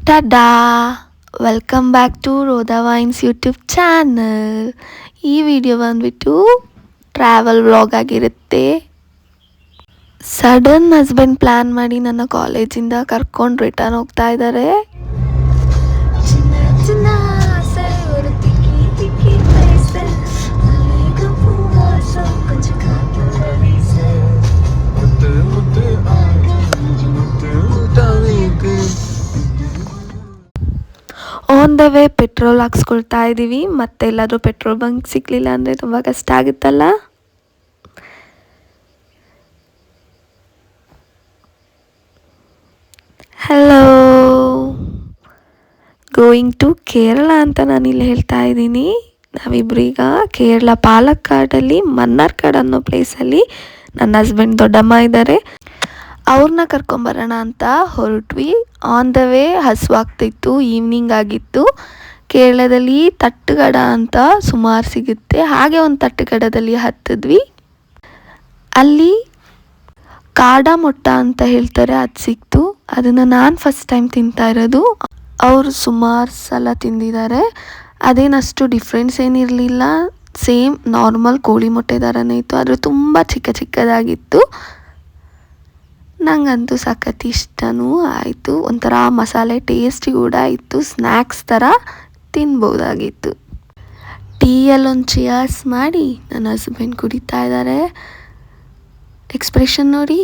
Ta-da welcome back to Roda vines YouTube channel. ಈ video ಬಂದ್ಬಿಟ್ಟು travel vlog ಆಗಿರುತ್ತೆ. Sudden husband plan ಮಾಡಿ ನನ್ನ ಕಾಲೇಜಿಂದ ಕರ್ಕೊಂಡು ರಿಟರ್ನ್ ಹೋಗ್ತಾ ಇದ್ದಾರೆ. ಆನ್ ದ ವೇ ಪೆಟ್ರೋಲ್ ಹಾಕ್ಸ್ಕೊಳ್ತಾ ಇದ್ದೀವಿ. ಮತ್ತೆಲ್ಲಾದರೂ ಪೆಟ್ರೋಲ್ ಬಂಕ್ ಸಿಗಲಿಲ್ಲ ಅಂದರೆ ತುಂಬ ಕಷ್ಟ ಆಗುತ್ತಲ್ಲ. ಹಲೋ, ಗೋಯಿಂಗ್ ಟು ಕೇರಳ ಅಂತ ನಾನಿಲ್ಲಿ ಹೇಳ್ತಾ ಇದ್ದೀನಿ. ನಾವಿಬ್ಬರೀಗ ಕೇರಳ ಪಾಲಕ್ಕಾಡಲ್ಲಿ ಮನ್ನಾರ್ಕಾಡ್ ಅನ್ನೋ ಪ್ಲೇಸಲ್ಲಿ ನನ್ನ ಹಸ್ಬೆಂಡ್ ದೊಡ್ಡಮ್ಮ ಇದ್ದಾರೆ. ಅವ್ರನ್ನ ಕರ್ಕೊಂಬರೋಣ ಅಂತ ಹೊರಟ್ವಿ. ಆನ್ ದ ವೇ ಹಸುವಾಗ್ತಿತ್ತು, ಈವ್ನಿಂಗ್ ಆಗಿತ್ತು. ಕೇರಳದಲ್ಲಿ ತಟ್ಟುಗಡ ಅಂತ ಸುಮಾರು ಸಿಗುತ್ತೆ. ಹಾಗೆ ಒಂದು ತಟ್ಟುಗಡದಲ್ಲಿ ಹತ್ತಿದ್ವಿ. ಅಲ್ಲಿ ಕಾಡ ಮೊಟ್ಟ ಅಂತ ಹೇಳ್ತಾರೆ, ಅದು ಸಿಕ್ತು. ಅದನ್ನು ನಾನು ಫಸ್ಟ್ ಟೈಮ್ ತಿಂತಾ ಇರೋದು. ಅವರು ಸುಮಾರು ಸಲ ತಿಂದಿದ್ದಾರೆ. ಅದೇನಷ್ಟು ಡಿಫ್ರೆನ್ಸ್ ಏನಿರಲಿಲ್ಲ, ಸೇಮ್ ನಾರ್ಮಲ್ ಕೋಳಿ ಮೊಟ್ಟೆ ಥರನೇ ಇತ್ತು. ಆದರೆ ತುಂಬ ಚಿಕ್ಕದಾಗಿತ್ತು. ನಂಗಂತೂ ಸಖತ್ ಇಷ್ಟನೂ ಆಯಿತು. ಒಂಥರ ಮಸಾಲೆ ಟೇಸ್ಟಿ ಕೂಡ ಇತ್ತು. ಸ್ನ್ಯಾಕ್ಸ್ ಥರ ತಿನ್ಬೋದಾಗಿತ್ತು. ಟೀಯಲ್ಲೊಂದು ಚಿಯರ್ಸ್ ಮಾಡಿ ನನ್ನ ಹಸ್ಬೆಂಡ್ ಕುಡಿತಾ ಇದ್ದಾರೆ. ಎಕ್ಸ್ಪ್ರೆಷನ್ ನೋಡಿ.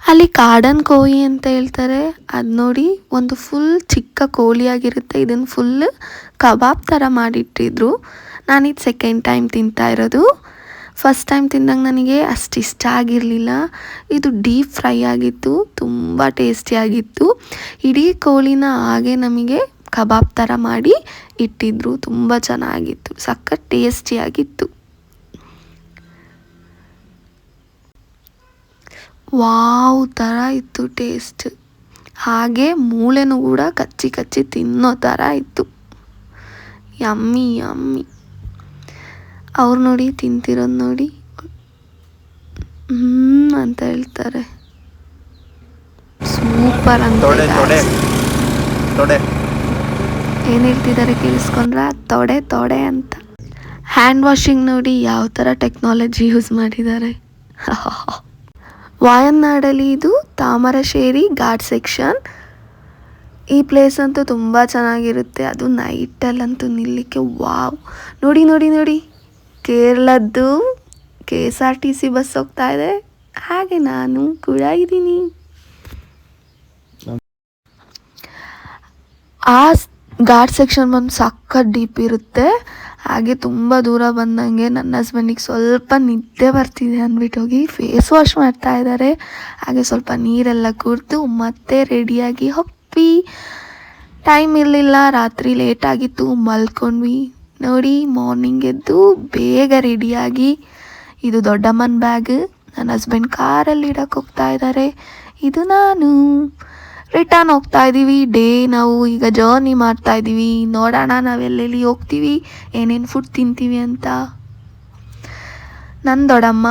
ಅಲ್ಲಿ ಕಾಡನ್ ಕೋಳಿ ಅಂತ ಹೇಳ್ತಾರೆ, ಅದು ನೋಡಿ. ಒಂದು ಫುಲ್ ಚಿಕ್ಕ ಕೋಳಿಯಾಗಿರುತ್ತೆ. ಇದನ್ನು ಫುಲ್ ಕಬಾಬ್ ಥರ ಮಾಡಿಟ್ಟಿದ್ರು. ನಾನಿದು ಸೆಕೆಂಡ್ ಟೈಮ್ ತಿಂತಾ ಇರೋದು. ಫಸ್ಟ್ ಟೈಮ್ ತಿಂದಾಗ ನನಗೆ ಅಷ್ಟು ಇಷ್ಟ ಆಗಿರಲಿಲ್ಲ. ಇದು ಡೀಪ್ ಫ್ರೈ ಆಗಿತ್ತು, ತುಂಬ ಟೇಸ್ಟಿಯಾಗಿತ್ತು. ಇಡೀ ಕೋಳಿನ ಹಾಗೆ ನಮಗೆ ಕಬಾಬ್ ಥರ ಮಾಡಿ ಇಟ್ಟಿದ್ರು. ತುಂಬ ಚೆನ್ನಾಗಿತ್ತು, ಸಖತ್ ಟೇಸ್ಟಿಯಾಗಿತ್ತು. ವಾವ್ ಥರ ಇತ್ತು ಟೇಸ್ಟ್. ಹಾಗೆ ಮೂಳೆನೂ ಕೂಡ ಕಚ್ಚಿ ತಿನ್ನೋ ಥರ ಇತ್ತು. Yummy yummy. ಅವ್ರು ನೋಡಿ ತಿಂತಿರೋದು ನೋಡಿ, ಅಂತ ಹೇಳ್ತಾರೆ. ಸೂಪರ್ ಅಂತ ಏನು ಹೇಳ್ತಿದ್ದಾರೆ ಕೇಳಿಸ್ಕೊಂಡ್ರ? ತೊಡೆ ಅಂತ. ಹ್ಯಾಂಡ್ ವಾಷಿಂಗ್ ನೋಡಿ ಯಾವ ಥರ ಟೆಕ್ನಾಲಜಿ ಯೂಸ್ ಮಾಡಿದ್ದಾರೆ. ವಾಯನಾಡಲ್ಲಿ ಇದು ತಾಮರಶ್ಶೇರಿ ಘಾಟ್ ಸೆಕ್ಷನ್. ಈ ಪ್ಲೇಸ್ ಅಂತೂ ತುಂಬ ಚೆನ್ನಾಗಿರುತ್ತೆ. ಅದು ನೈಟಲ್ಲಂತೂ ನಿಲ್ಲಕ್ಕೆ ವಾವ್. ನೋಡಿ ಕೇರಳದ್ದು KSRTC ಬಸ್ ಹೋಗ್ತಾ ಇದೆ. ಹಾಗೆ ನಾನು ಕೂಡ ಇದ್ದೀನಿ. ಆ ಘಾಟ್ ಸೆಕ್ಷನ್ ಬಂದು ಸಖತ್ ಡೀಪ್ ಇರುತ್ತೆ. ಹಾಗೆ ತುಂಬ ದೂರ ಬಂದಂಗೆ ನನ್ನ ಹಸ್ಬೆಂಡಿಗೆ ಸ್ವಲ್ಪ ನಿದ್ದೆ ಬರ್ತಿದೆ ಅಂದ್ಬಿಟ್ಟು ಹೋಗಿ ಫೇಸ್ ವಾಶ್ ಮಾಡ್ತಾ ಇದ್ದಾರೆ. ಹಾಗೆ ಸ್ವಲ್ಪ ನೀರೆಲ್ಲ ಕುಡಿದು ಮತ್ತೆ ರೆಡಿಯಾಗಿ ಹೋಗ್ವಿ. ಟೈಮ್ ಇರಲಿಲ್ಲ, ರಾತ್ರಿ ಲೇಟಾಗಿತ್ತು, ಮಲ್ಕೊಂಡ್ವಿ. ನೋಡಿ, ಮಾರ್ನಿಂಗ್ ಎದ್ದು ಬೇಗ ರೆಡಿಯಾಗಿ, ಇದು ದೊಡ್ಡಮ್ಮನ ಬ್ಯಾಗ್, ನನ್ನ ಹಸ್ಬೆಂಡ್ ಕಾರಲ್ಲಿ ಇಡಕ್ಕೆ ಹೋಗ್ತಾ ಇದ್ದಾರೆ. ಇದು ನಾನು ರಿಟರ್ನ್ ಹೋಗ್ತಾ ಇದ್ದೀವಿ. ನಾವು ಈಗ ಜರ್ನಿ ಮಾಡ್ತಾ ಇದ್ದೀವಿ. ನೋಡೋಣ ನಾವೆಲ್ಲೆಲ್ಲಿ ಹೋಗ್ತೀವಿ, ಏನೇನು ಫುಡ್ ತಿಂತೀವಿ ಅಂತ. ನನ್ನ ದೊಡ್ಡಮ್ಮ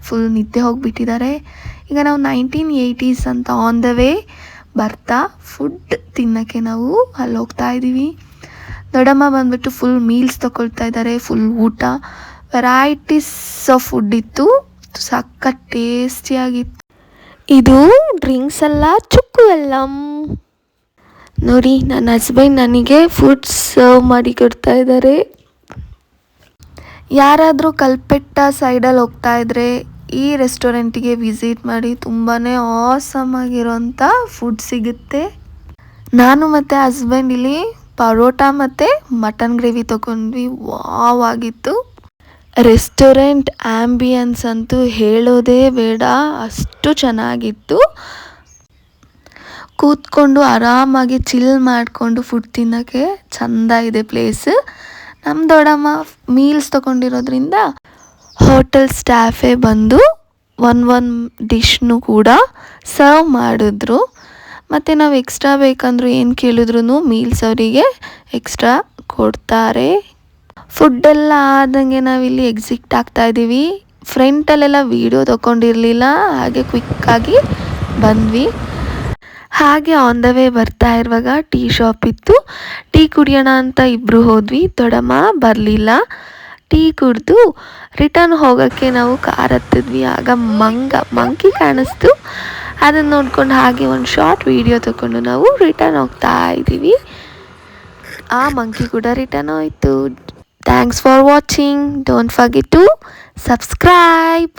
ಫುಲ್ ನಿದ್ದೆ ಹೋಗಿಬಿಟ್ಟಿದ್ದಾರೆ. ಈಗ ನಾವು 1980s ಅಂತ ಆನ್ ದ ವೇ ಬರ್ತಾ ಫುಡ್ ತಿನ್ನೋಕ್ಕೆ ನಾವು ಅಲ್ಲಿ ಹೋಗ್ತಾ ಇದ್ದೀವಿ. ದೊಡ್ಡಮ್ಮ ಬಂದುಬಿಟ್ಟು ಫುಲ್ ಮೀಲ್ಸ್ ತೊಗೊಳ್ತಾ ಇದ್ದಾರೆ. ಫುಲ್ ಊಟ, ವೆರೈಟೀಸ್ ಆಫ್ ಫುಡ್ ಇತ್ತು. ಸಖತ್ ಟೇಸ್ಟಿಯಾಗಿತ್ತು. ಇದು ಡ್ರಿಂಕ್ಸ್ ಎಲ್ಲ ಚುಕ್ಕು ಎಲ್ಲಂ. ನೋಡಿ, ನನ್ನ ಹಸ್ಬೆಂಡ್ ನನಗೆ ಫುಡ್ ಸರ್ವ್ ಮಾಡಿ ಕೊಡ್ತಾ ಇದ್ದಾರೆ. ಯಾರಾದರೂ ಕಲ್ಪೆಟ್ಟ ಸೈಡಲ್ಲಿ ಹೋಗ್ತಾ ಇದ್ದರೆ ಈ ರೆಸ್ಟೋರೆಂಟಿಗೆ ವಿಸಿಟ್ ಮಾಡಿ. ತುಂಬಾ ಆಸಮ್ ಆಗಿರೋಂಥ ಫುಡ್ ಸಿಗುತ್ತೆ. ನಾನು ಮತ್ತು ಹಸ್ಬೆಂಡ್ ಇಲ್ಲಿ ಪರೋಟ ಮತ್ತು ಮಟನ್ ಗ್ರೇವಿ ತೊಗೊಂಡ್ವಿ. ವಾವ್ ಆಗಿತ್ತು. ರೆಸ್ಟೋರೆಂಟ್ ಆ್ಯಂಬಿಯನ್ಸ್ ಅಂತೂ ಹೇಳೋದೇ ಬೇಡ, ಅಷ್ಟು ಚೆನ್ನಾಗಿತ್ತು. ಕೂತ್ಕೊಂಡು ಆರಾಮಾಗಿ ಚಿಲ್ ಮಾಡಿಕೊಂಡು ಫುಡ್ ತಿನ್ನೋಕ್ಕೆ ಚೆಂದ ಇದೆ ಪ್ಲೇಸ್. ನಮ್ಮ ದೊಡ್ಡಮ್ಮ ಮೀಲ್ಸ್ ತೊಗೊಂಡಿರೋದ್ರಿಂದ ಹೋಟೆಲ್ ಸ್ಟಾಫೇ ಬಂದು ಒಂದು ಡಿಶ್ನು ಕೂಡ ಸರ್ವ್ ಮಾಡಿದ್ರು. ಮತ್ತು ನಾವು ಎಕ್ಸ್ಟ್ರಾ ಬೇಕಂದ್ರೂ ಏನು ಕೇಳಿದ್ರು ಮೀಲ್ಸ್ ಅವರಿಗೆ ಎಕ್ಸ್ಟ್ರಾ ಕೊಡ್ತಾರೆ. ಫುಡ್ಡೆಲ್ಲ ಆದಂಗೆ ನಾವಿಲ್ಲಿ ಎಕ್ಸಿಟ್ ಆಗ್ತಾಯಿದ್ದೀವಿ. ಫ್ರಂಟಲ್ಲೆಲ್ಲ ವೀಡಿಯೋ ತೊಗೊಂಡಿರಲಿಲ್ಲ, ಹಾಗೆ ಕ್ವಿಕ್ಕಾಗಿ ಬಂದ್ವಿ. ಹಾಗೆ ಆನ್ ದ ವೇ ಬರ್ತಾ ಇರುವಾಗ ಟೀ ಶಾಪ್ ಇತ್ತು. ಟೀ ಕುಡಿಯೋಣ ಅಂತ ಇಬ್ಬರು ಹೋದ್ವಿ. ದೊಡ್ಡಮ್ಮ ಬರಲಿಲ್ಲ. ಟೀ ಕುಡಿದು ರಿಟರ್ನ್ ಹೋಗೋಕ್ಕೆ ನಾವು ಕಾರ್ ಹತ್ತಿದ್ವಿ. ಆಗ ಮಂಕಿ ಕಾಣಿಸ್ತು. ಅದನ್ನು ನೋಡ್ಕೊಂಡು ಹಾಗೆ ಒಂದು ಶಾರ್ಟ್ ವಿಡಿಯೋ ತಗೊಂಡು ನಾವು ರಿಟರ್ನ್ ಹೋಗ್ತಾ ಇದ್ದೀವಿ. ಆ ಮಂಕಿ ಕೂಡ ರಿಟರ್ನ್ ಹೋಯಿತು. Thanks for watching. Don't forget to subscribe.